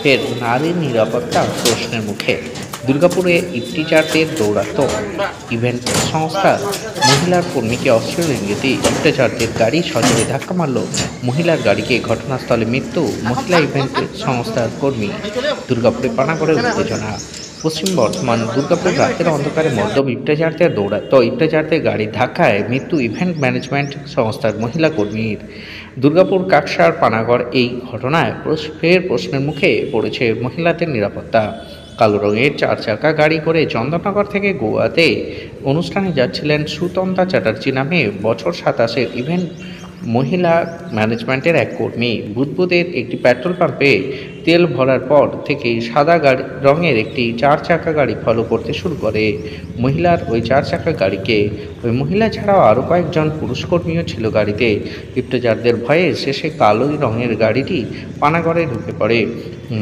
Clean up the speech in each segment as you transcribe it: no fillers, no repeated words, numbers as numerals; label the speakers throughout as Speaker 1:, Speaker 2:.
Speaker 1: ফের নারীর নিরাপত্তা প্রশ্নের মুখে। দুর্গাপুরে ইফতিজারদের দৌরাত্ম্য। ইভেন্ট সংস্থার মহিলার কর্মীকে অশ্লীল ইঙ্গিতে ইফতিজারদের গাড়ি সজোরে ধাক্কা মারল মহিলার গাড়িকে, ঘটনাস্থলে মৃত্যু মহিলা ইভেন্ট সংস্থার কর্মী। দুর্গাপুরে পানাগড়ে উত্তেজনা। পশ্চিম বর্ধমান দুর্গাপুর রাতের অন্ধকারে মদ্যপ ইফতিজারদের দৌরাত্ম্য, ইফতিজারদের গাড়ির ধাক্কায় মৃত্যু ইভেন্ট ম্যানেজমেন্ট সংস্থার মহিলা কর্মীর। দুর্গাপুর কাকসার পানাগড় এই ঘটনায় ফের প্রশ্নের মুখে পড়েছে মহিলাদের নিরাপত্তা। কালো রঙের 4 চাকা গাড়ি করে চন্দননগর থেকে গোয়াতে অনুষ্ঠানে যাচ্ছিলেন সুতন্তা চ্যাটার্জি নামে বছর 27-এর ইভেন্ট মহিলা ম্যানেজমেন্টের এক কর্মী। বুদবুদের একটি পেট্রোল পাম্পে তেল ভরার পর থেকেই সাদা রঙের একটি 4 চাকা গাড়ি ফলো করতে শুরু করে মহিলার ওই 4 চাকা গাড়িকে। ওই মহিলা ছাড়াও আরও কয়েকজন পুরুষ কর্মীও ছিল গাড়িতে। ইফতিজারদের ভয়ে শেষে কালো রঙের গাড়িটি পানাগড়ে ঢুকে পড়ে।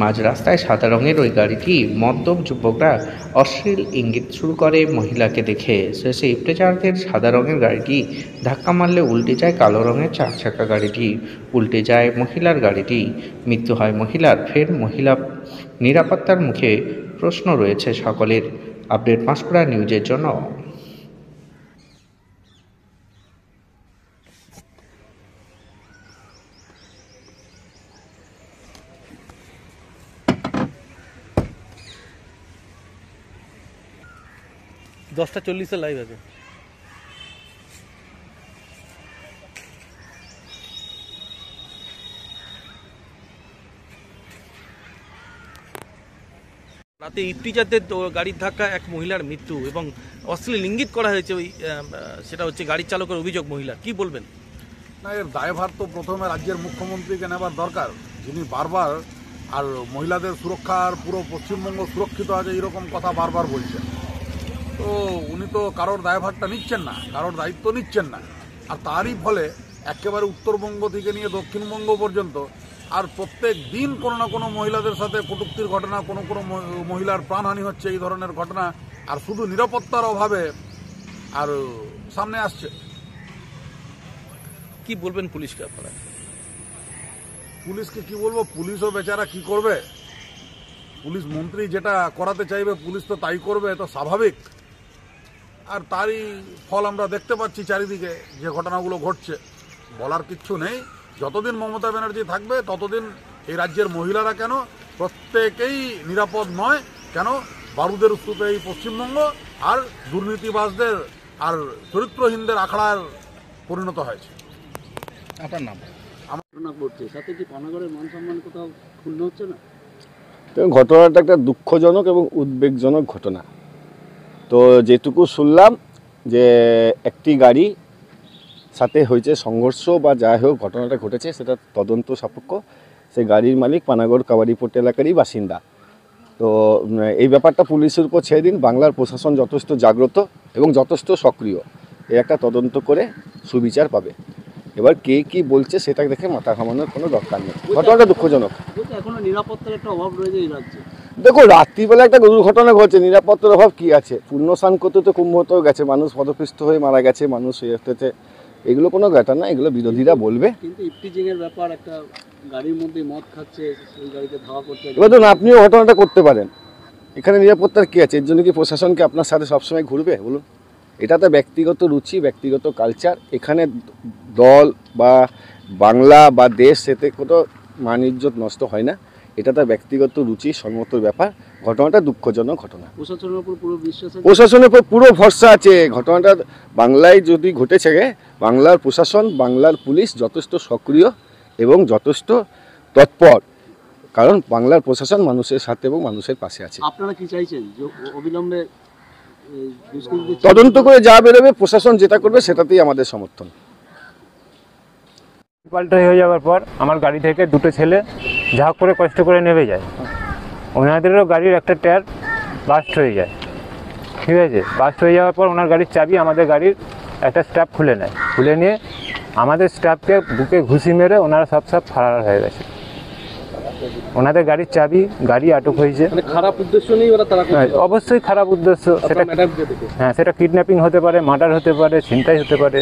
Speaker 1: মাঝ রাস্তায় সাদা রঙের ওই গাড়িটি মদ্যপ যুবকরা অশ্লীল ইঙ্গিত শুরু করে মহিলাকে দেখে। শেষে ইফতিজারদের সাদা রঙের গাড়িটি ধাক্কা মারলে উল্টে যায় কালো রঙের 4 চাকা গাড়িটি, উল্টে যায় মহিলার গাড়িটি। মৃত্যু হয় মহিলার। ফের মহিলা নিরাপত্তার মুখে প্রশ্ন রয়েছে সকলের। আপডেট পাঁশকুড়া নিউজের জন্য
Speaker 2: দশটা 40-এ লাইভ আছে। রাতে ইফতিজারদের গাড়ির ধাক্কা এক মহিলার মৃত্যু এবং অশ্লীল ইঙ্গিত করা হয়েছে, ওই সেটা হচ্ছে গাড়ির চালকের অভিযোগ মহিলা। কি বলবেন?
Speaker 3: না, এর দায়ভার তো প্রথমে রাজ্যের মুখ্যমন্ত্রীকে নেবার দরকার, যিনি বারবার আর মহিলাদের সুরক্ষার পুরো পশ্চিমবঙ্গ সুরক্ষিত আছে এরকম কথা বারবার বলছেন। তো উনি তো কারোর দায়ভারটা নিচ্ছেন না, কারোর দায়িত্ব নিচ্ছেন না। আর তারই ফলে একেবারে উত্তরবঙ্গ থেকে নিয়ে দক্ষিণবঙ্গ পর্যন্ত আর প্রত্যেক দিন কোনো না কোনো মহিলাদের সাথে কটূক্তির ঘটনা, কোনো কোনো মহিলার প্রাণহানি হচ্ছে, এই ধরনের ঘটনা আর শুধু নিরাপত্তার অভাবে আর সামনে আসছে।
Speaker 2: কি বলবেন পুলিশকে আপনারা?
Speaker 3: পুলিশকে কি বলবো, পুলিশও বেচারা কি করবে। পুলিশ মন্ত্রী যেটা করাতে চাইবে পুলিশ তো তাই করবে, তো স্বাভাবিক। আর তারই ফল আমরা দেখতে পাচ্ছি চারিদিকে যে ঘটনাগুলো ঘটছে। বলার কিচ্ছু নেই, যতদিন মমতা ব্যানার্জি থাকবে ততদিন এই রাজ্যের মহিলারা কেন প্রত্যেকেই নিরাপদ নয়, কেন বারুদের স্তূপে এই পশ্চিমবঙ্গ আর দুর্নীতিবাজদের আর চরিত্রহীনদের আখড়ার পরিণত হয়েছে।
Speaker 2: আপনার নাম?
Speaker 4: ঘটনা ঘটছে, সাথে কি পানাগড়ের মান সম্মান কোথাও ক্ষুণ্ণ হচ্ছে না?
Speaker 5: ঘটনাটা একটা দুঃখজনক এবং উদ্বেগজনক ঘটনা। তো যেটুকু শুনলাম যে একটি গাড়ি সাথে হয়েছে সংঘর্ষ বা যাই হোক ঘটনাটা ঘটেছে সেটা তদন্ত সাপেক্ষ। সেই গাড়ির মালিক পানাগড় কাবাডিপট্টি এলাকারই বাসিন্দা। তো এই ব্যাপারটা পুলিশের উপর ছেড়ে দিন। বাংলার প্রশাসন যথেষ্ট জাগ্রত এবং যথেষ্ট সক্রিয়, এর একটা তদন্ত করে সুবিচার পাবে। এবার কে কি বলছে সেটা দেখে মাথা ঘামানোর কোনো দরকার নেই। ঘটনাটা দুঃখজনক।
Speaker 4: এখনো নিরাপত্তার একটা অভাব রয়েছে এই রাজ্যে।
Speaker 5: দেখো, রাত্রিবেলা একটা দুর্ঘটনা ঘটছে, নিরাপত্তার অভাব কি আছে? পূর্ণ স্নান করতে তো কুম্ভতেও গেছে মানুষ, পদপিষ্ট হয়ে মারা গেছে মানুষ, এগুলো কোনো ঘটনা, এগুলো বিরোধীরা বলবে।
Speaker 4: কিন্তু ইফতিজিংয়ের ব্যাপার, একটা গাড়ির মধ্যে মদ খাচ্ছে, সেই গাড়িতে ধাওয়া করছে।
Speaker 5: এবার ধরুন আপনিও ঘটনাটা করতে পারেন, এখানে নিরাপত্তার কী আছে? এর জন্য কি প্রশাসনকে আপনার সাথে সবসময় ঘুরবে বলুন? এটা তো ব্যক্তিগত রুচি, ব্যক্তিগত কালচার। এখানে দল বা বাংলা বা দেশ সেতে কোনো মান ইজ্জত নষ্ট হয় না। এটা তার ব্যক্তিগত রুচি সম্মত ব্যাপার। ঘটনাটা দুঃখজনক ঘটনা।
Speaker 4: প্রশাসনের উপর পুরো বিশ্বাস আছে?
Speaker 5: প্রশাসনের উপর পুরো ভরসা আছে। ঘটনাটা বাংলায় যদি ঘটেছে, বাংলার প্রশাসন, বাংলার পুলিশ যথেষ্ট সক্রিয় এবং যথেষ্ট তৎপর, কারণ বাংলার প্রশাসন মানুষের সাথে এবং মানুষের পাশে আছে।
Speaker 4: আপনারা কি চাইছেন যে অবিলম্বে
Speaker 5: তদন্ত করে যা বেরোবে, প্রশাসন যেটা করবে সেটাতেই আমাদের সমর্থন।
Speaker 6: পাল্টা হয়ে যাওয়ার পর আমার গাড়ি থেকে দুটো ছেলে ঝাঁক করে কষ্ট করে নেমে যায়। ওনাদেরও গাড়ির একটা টায়ার বাস্ট হয়ে যায়। ঠিক আছে, বাস্ট হয়ে যাওয়ার পর ওনার গাড়ির চাবি আমাদের গাড়ির একটা স্টাফ খুলে নেয়। খুলে নিয়ে আমাদের স্টাফকে বুকে ঘুষি মেরে ওনারা সব ফারার হয়ে গেছে। ওনাদের গাড়ির চাবি, গাড়ি আটক হয়েছে।
Speaker 4: খারাপ উদ্দেশ্য নেই ওরা?
Speaker 6: অবশ্যই খারাপ উদ্দেশ্য। সেটা হ্যাঁ, সেটা কিডন্যাপিং হতে পারে, মার্ডার হতে পারে, ছিনতাই হতে পারে।